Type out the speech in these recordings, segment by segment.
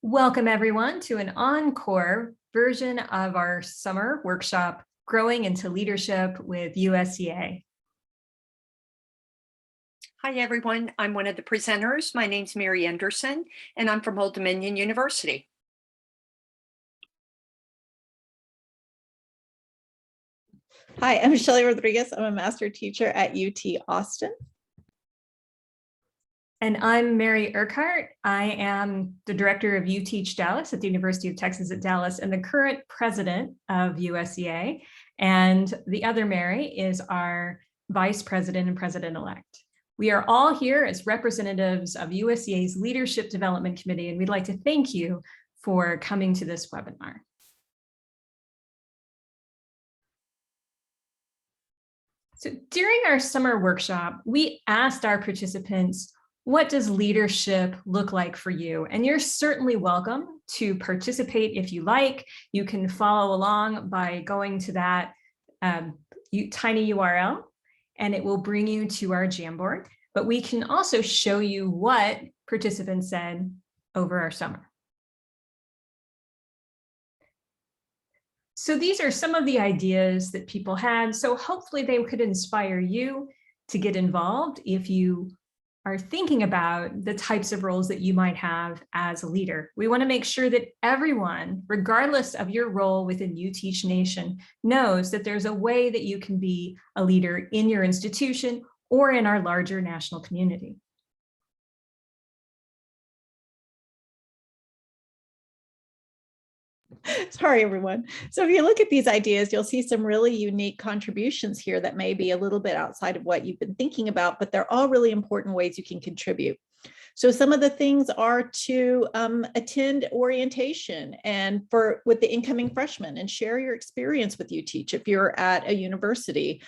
Welcome everyone to an encore version of our summer workshop, Growing into Leadership with USEA. Hi everyone, I'm one of the presenters. My name's Mary Anderson and I'm from Old Dominion University. Hi, I'm Shelly Rodriguez. I'm a master teacher at UT Austin. And I'm Mary Urquhart. I am the director of UTeach Dallas at the University of Texas at Dallas and the current president of USEA. And the other Mary is our vice president and president-elect. We are all here as representatives of USEA's Leadership Development Committee, and we'd like to thank you for coming to this webinar. So during our summer workshop, we asked our participants, what does leadership look like for you? And you're certainly welcome to participate if you like. You can follow along by going to that tiny URL, and it will bring you to our Jamboard. But we can also show you what participants said over our summer. So these are some of the ideas that people had. So hopefully they could inspire you to get involved if you are thinking about the types of roles that you might have as a leader. We want to make sure that everyone, regardless of your role within UTeach Nation, knows that there's a way that you can be a leader in your institution or in our larger national community. Sorry, everyone. So if you look at these ideas, you'll see some really unique contributions here that may be a little bit outside of what you've been thinking about, but they're all really important ways you can contribute. So some of the things are to attend orientation and with the incoming freshmen and share your experience with UTeach if you're at a university.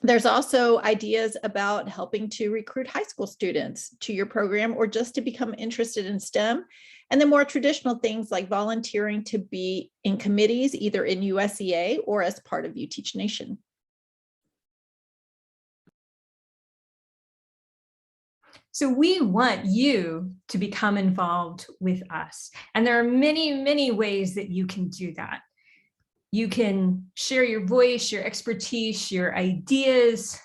There's also ideas about helping to recruit high school students to your program or just to become interested in STEM. And then more traditional things like volunteering to be in committees, either in USEA or as part of UTeach Nation. So we want you to become involved with us. And there are many, many ways that you can do that. You can share your voice, your expertise, your ideas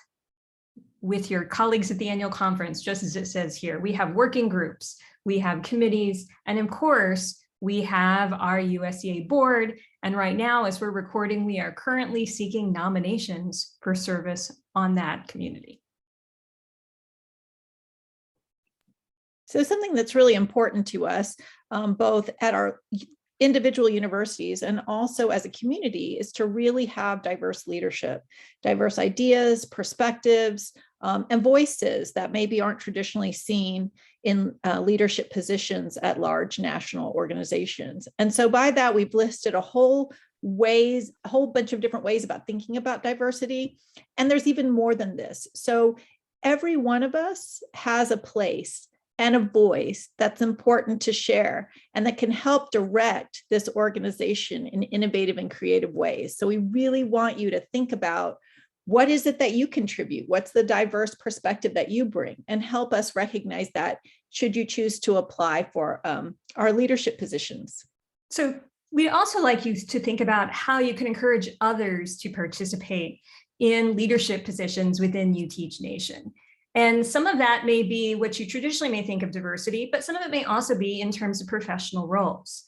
with your colleagues at the annual conference, just as it says here. We have working groups, we have committees, and of course, we have our USEA board. And right now, as we're recording, we are currently seeking nominations for service on that community. So something that's really important to us, both at our individual universities and also as a community, is to really have diverse leadership, diverse ideas, perspectives, and voices that maybe aren't traditionally seen in leadership positions at large national organizations. And so by that, we've listed a whole bunch of different ways about thinking about diversity. And there's even more than this. So every one of us has a place and a voice that's important to share and that can help direct this organization in innovative and creative ways. So we really want you to think about, what is it that you contribute? What's the diverse perspective that you bring? And help us recognize that should you choose to apply for our leadership positions. So we'd also like you to think about how you can encourage others to participate in leadership positions within UTeach Nation. And some of that may be what you traditionally may think of diversity, but some of it may also be in terms of professional roles.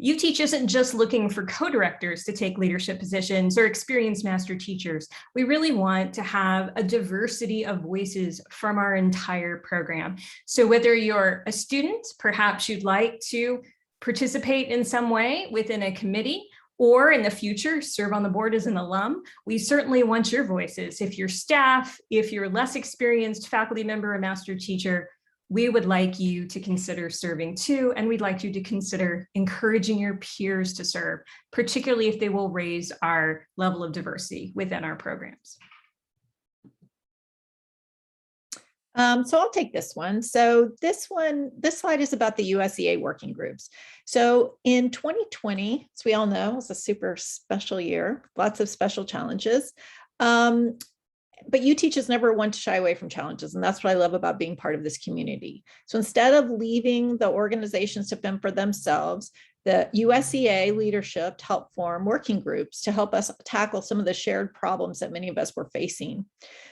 UTeach isn't just looking for co-directors to take leadership positions or experienced master teachers. We really want to have a diversity of voices from our entire program. So whether you're a student, perhaps you'd like to participate in some way within a committee, or in the future, serve on the board as an alum, we certainly want your voices. If you're staff, if you're less experienced faculty member or master teacher, we would like you to consider serving too, and we'd like you to consider encouraging your peers to serve, particularly if they will raise our level of diversity within our programs. So I'll take this one. So this slide is about the USEA working groups. So in 2020, as we all know, it was a super special year, lots of special challenges. But UTeach is never one to shy away from challenges. And that's what I love about being part of this community. So instead of leaving the organizations to fend for themselves, the USEA leadership helped form working groups to help us tackle some of the shared problems that many of us were facing.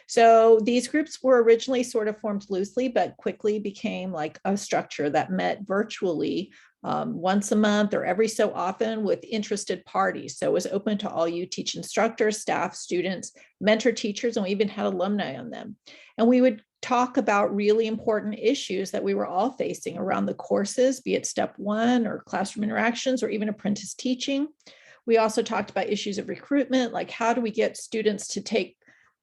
So these groups were originally sort of formed loosely, but quickly became like a structure that met virtually once a month or every so often with interested parties. So it was open to all UTeach instructors, staff, students, mentor teachers, and we even had alumni on them. And we would talk about really important issues that we were all facing around the courses, be it step 1 or classroom interactions or even apprentice teaching. We also talked about issues of recruitment, like how do we get students to take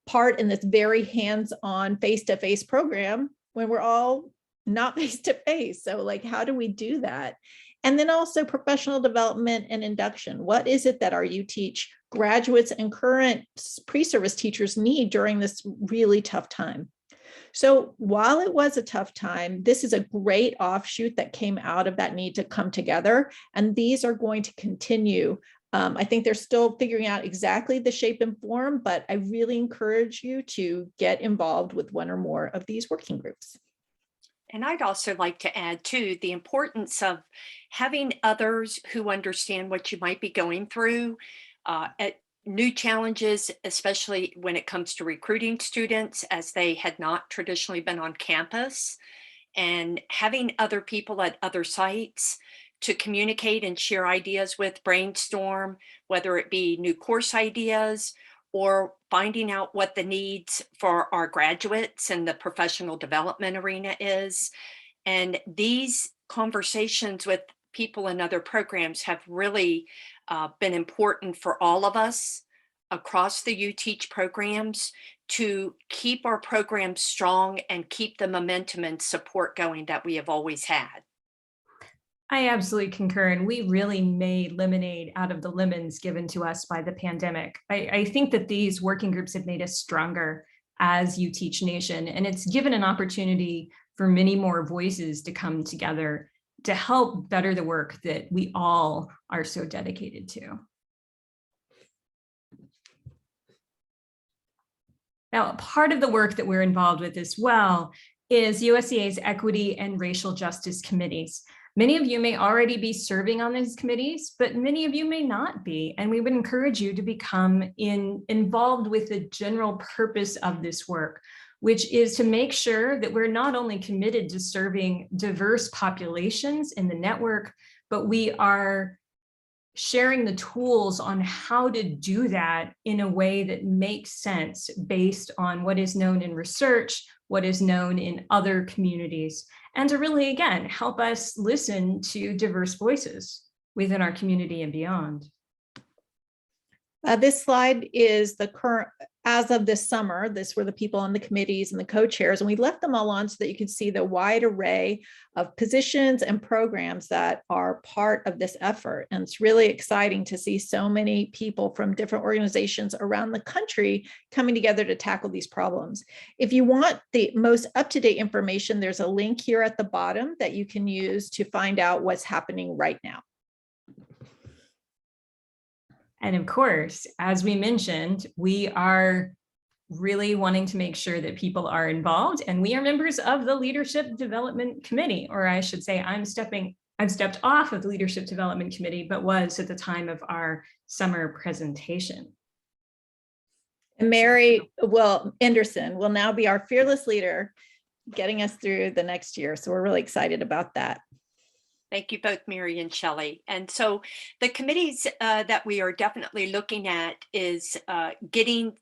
part in this very hands-on face-to-face program when we're all not face-to-face. So like, how do we do that? And then also professional development and induction. What is it that our UTeach graduates and current pre-service teachers need during this really tough time? So while it was a tough time, this is a great offshoot that came out of that need to come together. And these are going to continue. I think they're still figuring out exactly the shape and form, but I really encourage you to get involved with one or more of these working groups. And I'd also like to add too, the importance of having others who understand what you might be going through, at new challenges, especially when it comes to recruiting students as they had not traditionally been on campus, and having other people at other sites to communicate and share ideas with, brainstorm, whether it be new course ideas or finding out what the needs for our graduates and the professional development arena is. And these conversations with people in other programs have really been important for all of us across the UTeach programs to keep our programs strong and keep the momentum and support going that we have always had. I absolutely concur. And we really made lemonade out of the lemons given to us by the pandemic. I think that these working groups have made us stronger as UTeach Nation, and it's given an opportunity for many more voices to come together to help better the work that we all are so dedicated to. Now, part of the work that we're involved with as well is USEA's Equity and Racial Justice Committees. Many of you may already be serving on these committees, but many of you may not be. And we would encourage you to become involved with the general purpose of this work, which is to make sure that we're not only committed to serving diverse populations in the network, but we are sharing the tools on how to do that in a way that makes sense based on what is known in research, what is known in other communities, and to really, again, help us listen to diverse voices within our community and beyond. This slide is the current, as of this summer, this were the people on the committees and the co-chairs, and we left them all on so that you can see the wide array of positions and programs that are part of this effort. And it's really exciting to see so many people from different organizations around the country coming together to tackle these problems. If you want the most up-to-date information, there's a link here at the bottom that you can use to find out what's happening right now. And of course, as we mentioned, we are really wanting to make sure that people are involved, and we are members of the Leadership Development Committee, or I should say I've stepped off of the Leadership Development Committee, but was at the time of our summer presentation. And Mary Anderson will now be our fearless leader, getting us through the next year. So we're really excited about that. Thank you both, Mary and Shelley. And so the committees that we are definitely looking at is getting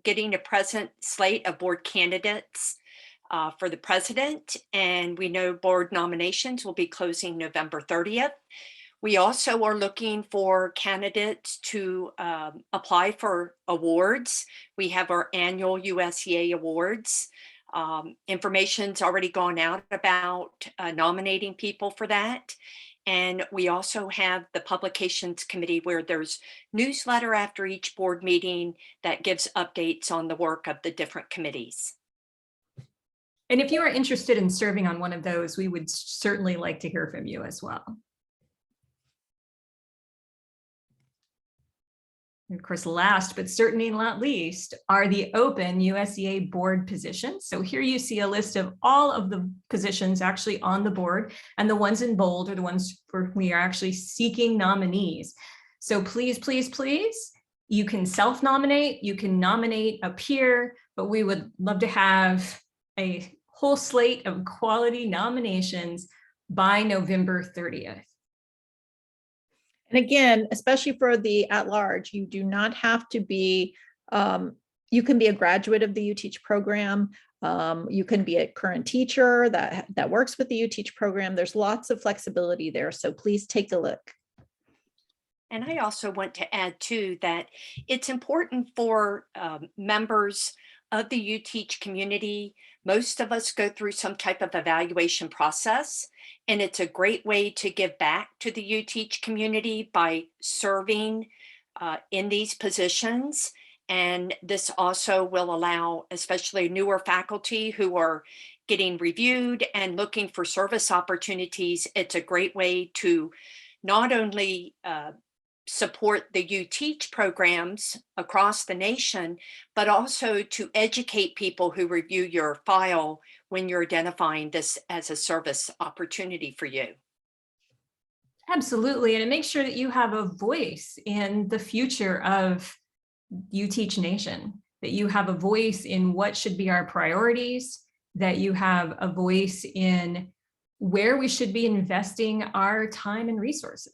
a present slate of board candidates for the president. And we know board nominations will be closing November 30th. We also are looking for candidates to apply for awards. We have our annual USEA awards. Information's already gone out about nominating people for that. And we also have the publications committee where there's newsletter after each board meeting that gives updates on the work of the different committees. And if you are interested in serving on one of those, we would certainly like to hear from you as well. And of course, last but certainly not least are the open USEA board positions. So here you see a list of all of the positions actually on the board, and the ones in bold are the ones where we are actually seeking nominees. So please, please, please, you can self-nominate, you can nominate a peer, but we would love to have a whole slate of quality nominations by November 30th. And again, especially for the at-large, you do not have to be, you can be a graduate of the UTeach program. You can be a current teacher that works with the UTeach program. There's lots of flexibility there. So please take a look. And I also want to add too that it's important for members of the UTeach community. Most of us go through some type of evaluation process, and it's a great way to give back to the UTeach community by serving in these positions. And this also will allow, especially newer faculty who are getting reviewed and looking for service opportunities, it's a great way to not only support the UTeach programs across the nation, but also to educate people who review your file when you're identifying this as a service opportunity for you. Absolutely, and it makes sure that you have a voice in the future of UTeach Nation, that you have a voice in what should be our priorities, that you have a voice in where we should be investing our time and resources.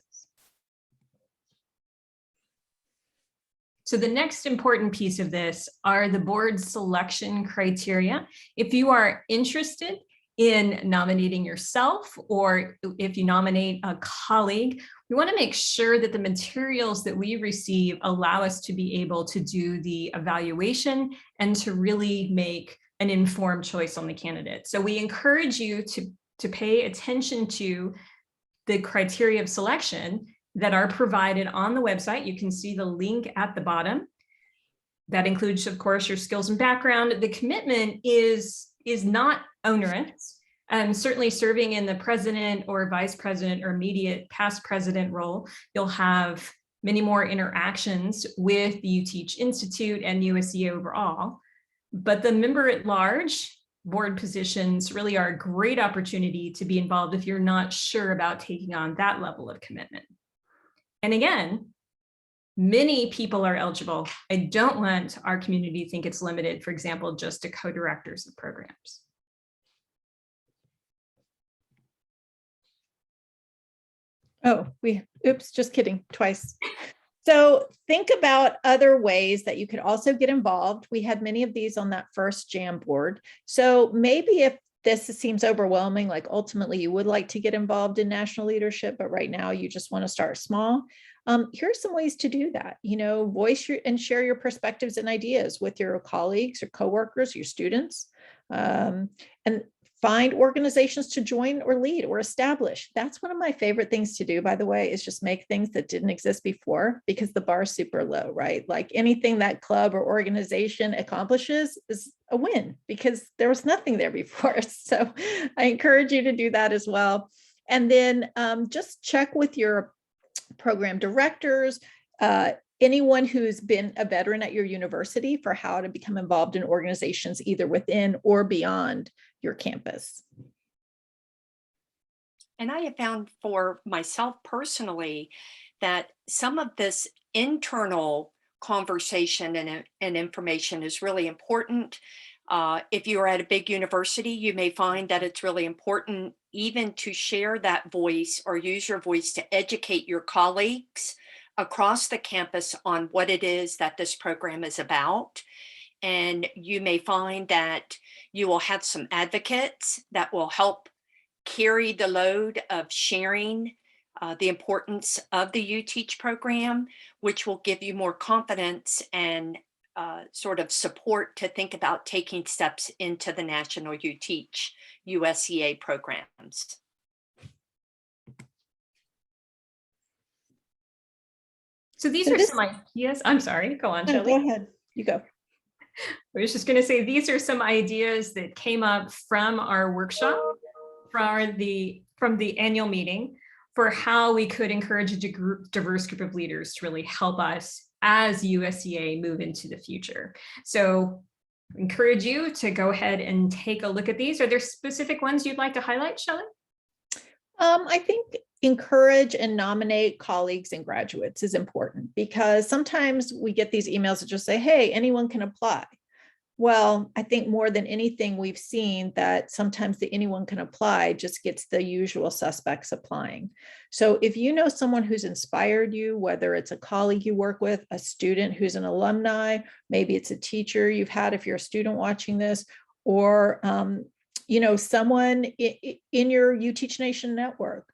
So the next important piece of this are the board selection criteria. If you are interested in nominating yourself, or if you nominate a colleague, we want to make sure that the materials that we receive allow us to be able to do the evaluation and to really make an informed choice on the candidate. So we encourage you to pay attention to the criteria of selection that are provided on the website. You can see the link at the bottom. That includes, of course, your skills and background. The commitment is not onerous. Certainly serving in the president or vice president or immediate past president role, you'll have many more interactions with the UTeach Institute and USEA overall. But the member at large board positions really are a great opportunity to be involved if you're not sure about taking on that level of commitment. And again, many people are eligible. I don't want our community to think it's limited, for example, just to co-directors of programs. Oh, oops, just kidding, twice. So think about other ways that you could also get involved. We had many of these on that first Jam board. So maybe if this seems overwhelming, like ultimately you would like to get involved in national leadership, but right now you just want to start small. Here are some ways to do that. Voice and share your perspectives and ideas with your colleagues or coworkers, your students, and find organizations to join or lead or establish. That's one of my favorite things to do, by the way, is just make things that didn't exist before, because the bar is super low, right? Like anything that club or organization accomplishes is a win because there was nothing there before. So I encourage you to do that as well. And then just check with your program directors, anyone who's been a veteran at your university, for how to become involved in organizations either within or beyond your campus. And I have found for myself personally that some of this internal conversation and information is really important. If you're at a big university, you may find that it's really important even to share that voice or use your voice to educate your colleagues across the campus on what it is that this program is about. And you may find that you will have some advocates that will help carry the load of sharing the importance of the UTeach program, which will give you more confidence and sort of support to think about taking steps into the national UTeach USEA programs. So these are some ideas. I'm sorry, go on, Shelley. Go ahead, you go. I was just going to say, these are some ideas that came up from our workshop, from the annual meeting, for how we could encourage a diverse group of leaders to really help us as USEA move into the future. So encourage you to go ahead and take a look at these. Are there specific ones you'd like to highlight, Shelley? I think encourage and nominate colleagues and graduates is important, because sometimes we get these emails that just say, hey, anyone can apply. Well, I think more than anything, we've seen that sometimes the anyone can apply just gets the usual suspects applying. So if you know someone who's inspired you, whether it's a colleague you work with, a student who's an alumni, maybe it's a teacher you've had if you're a student watching this, or someone in your UTeach Nation network,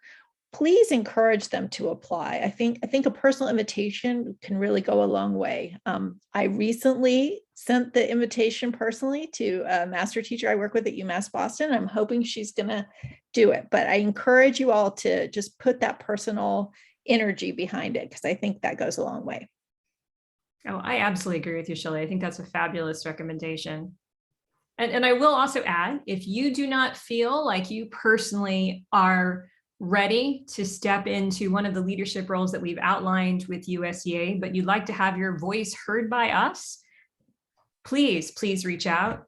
please encourage them to apply. I think a personal invitation can really go a long way. I recently sent the invitation personally to a master teacher I work with at UMass Boston. I'm hoping she's going to do it, but I encourage you all to just put that personal energy behind it, because I think that goes a long way. Oh, I absolutely agree with you, Shelley. I think that's a fabulous recommendation. And I will also add, if you do not feel like you personally are ready to step into one of the leadership roles that we've outlined with USEA, but you'd like to have your voice heard by us, please reach out.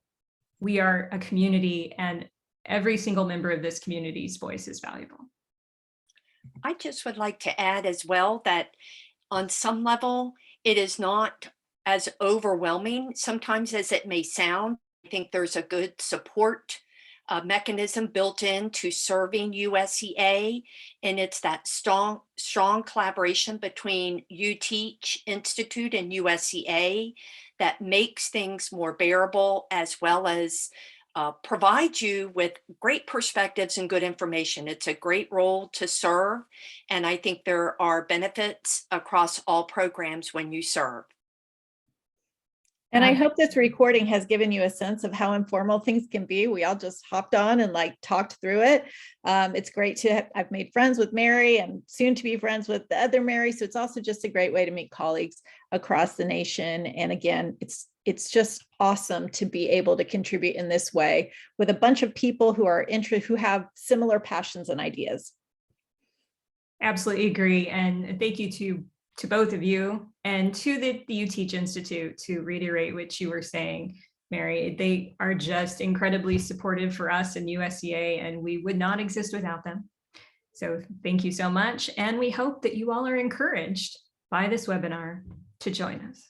We are a community, and every single member of this community's voice is valuable. I just would like to add as well that on some level, it is not as overwhelming sometimes as it may sound. I think there's a good support mechanism built into serving USEA, and it's that strong collaboration between UTeach Institute and USEA that makes things more bearable, as well as provide you with great perspectives and good information. It's a great role to serve, and I think there are benefits across all programs when you serve. And I hope this recording has given you a sense of how informal things can be. We all just hopped on and talked through it. It's great to I've made friends with Mary and soon to be friends with the other Mary. So it's also just a great way to meet colleagues across the nation. And again, it's just awesome to be able to contribute in this way with a bunch of people who are who have similar passions and ideas. Absolutely agree. And thank you to both of you and to the UTeach Institute, to reiterate what you were saying, Mary. They are just incredibly supportive for us in USEA, and we would not exist without them. So thank you so much. And we hope that you all are encouraged by this webinar to join us.